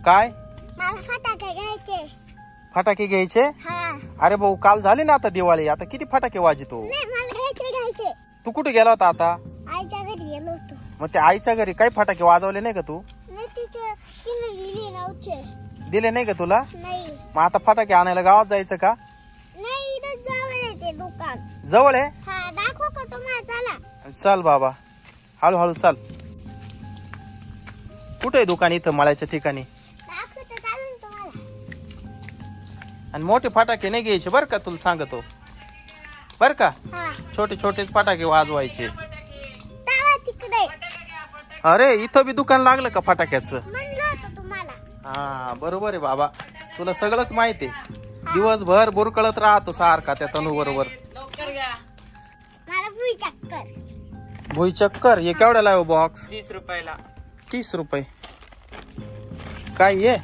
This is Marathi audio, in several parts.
काय? मला फटाके घ्यायचे. फटाके घ्यायचे? हा. अरे भाऊ काल झाली ना आता दिवाळी, आता किती फटाके वाजतो? नाही मला घ्यायचे. तू कुठे गेला होता आता? आईच्या घरी गेलो होतो. मग त्या आईच्या घरी काही फटाके वाजवले नाही का तू? नाही तिने लिहिले नव्हते. दिले नाही का तुला? नाही. मग आता फटाके आणायला गावात जायचं का? नाही इथं जवळ आहे ते दुकान. जवळ आहे? हा दाखव का तुम्हाला? चला. चल बाबा हळूहळू चल. कुठे आहे दुकान? इथं मळ्याच्या ठिकाणी. दाखवतो चालून तुम्हाला. आणि मोठे फटाके नाही घ्यायचे बर का, तुला सांगतो बर का. हा. छोटे छोटेच फटाके वाजवायचे. तावा तिकडे. अरे इथं बी दुकान लागलं का फटाक्याचं? म्हणलं होतं तुम्हाला. हा बरोबर आहे बाबा, तुला सगळंच माहिती आहे. दिवसभर बुरकळत राहतो सारखा त्या तनू बरोबर. मला भुई चक्कर. भुई चक्कर हे केवढ्याला आहे बॉक्स? 30 रुपयाला. 30 रुपये. काय ये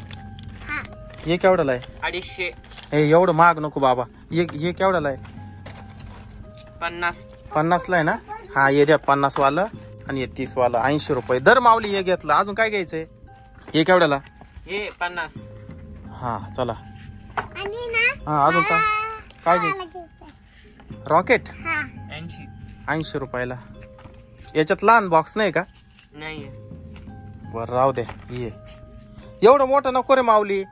हा. हे केवढ्याला आहे? 250. हे एवढं महाग नको बाबा. हे केवढ्याला आहे? 50. 50 ला आहे ना? हा ये द्या 50 वाला आणि हे 30 वाला 80 रुपये दर माऊली. हे घेतलं. अजून काय घ्यायचंय? हे केवढ्याला? हे 50. हा चला. आणि ना हा अजून काय घ्यायचं? रॉकेट? हा. 80. 80 रुपयाला. याच्यात लहान बॉक्स नाही का? नाही. बर राहू दे. ये एवढं मोठं नको रे माऊली.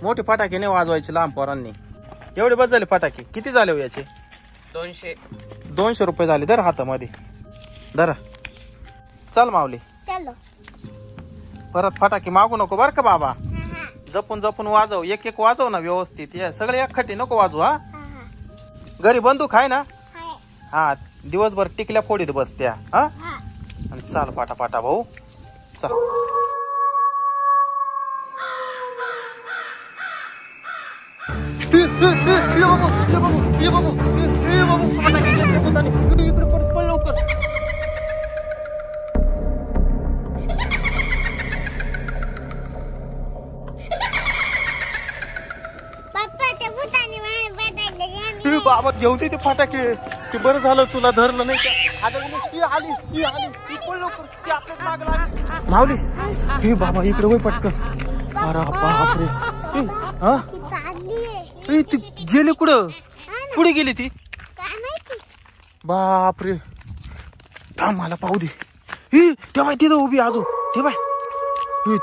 मोठे फटाके नाही वाजवायचे लहान पोरांनी. एवढे बस झाले फटाके. किती झाले हो याचे? 200. 200 रुपये झाले. दर हातामध्ये धरा. चल माऊली चलो. परत फटाके मागू नको बर का बाबा. हा. जपून जपून वाजव. एक एक वाजव ना व्यवस्थित. हे सगळे एकखट्टी नको वाजू. हा हा. घरी बंदूक आहे ना? हाय. हा दिवसभर टिकल्या फोडीत बसत्या. हा हा. आणि चाल पाटा पाटा भाऊ चल. इकडे परत पळ लवकर. पप्पा ते भूतानी माझ्या फटाके घेऊन ए बाबा घेऊ दे ते फटाके. ते बरं झालं तुला धरलं नाही का. आली पळ लवकर. ती आपल्याच माग लागली. माऊली हे बाबा इकडे वय पटकन. अरे बापरे. हा चालली. ए ती गेली कुठं? कुठे गेली ती? काय माहिती. बापरे. थांब मला पाहू दे. हे तेव्हा तिथं उभी अजून. ते बाय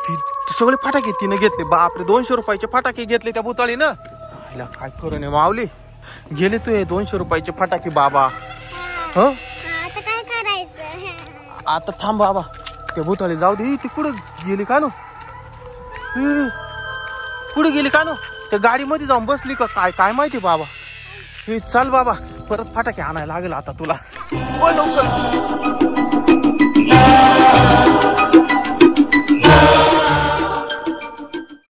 ती सगळे फटाके तिने घेतले. बापरे 200 रुपयाचे फटाके घेतले त्या भुताळीनं. काय करू नये माऊली. गेले तू हे 200 रुपयाचे फटाके बाबा. ह आता काय करायचं? आता थांब बाबा. ते भुताळी जाऊ दे. ती कुठं गेली का नो? कुठे गेली का नो? त्या गाडीमध्ये जाऊन बसली का काय काय माहिती बाबा. हे चल बाबा परत फटाके आणायला लागेल आता तुला. लवकर.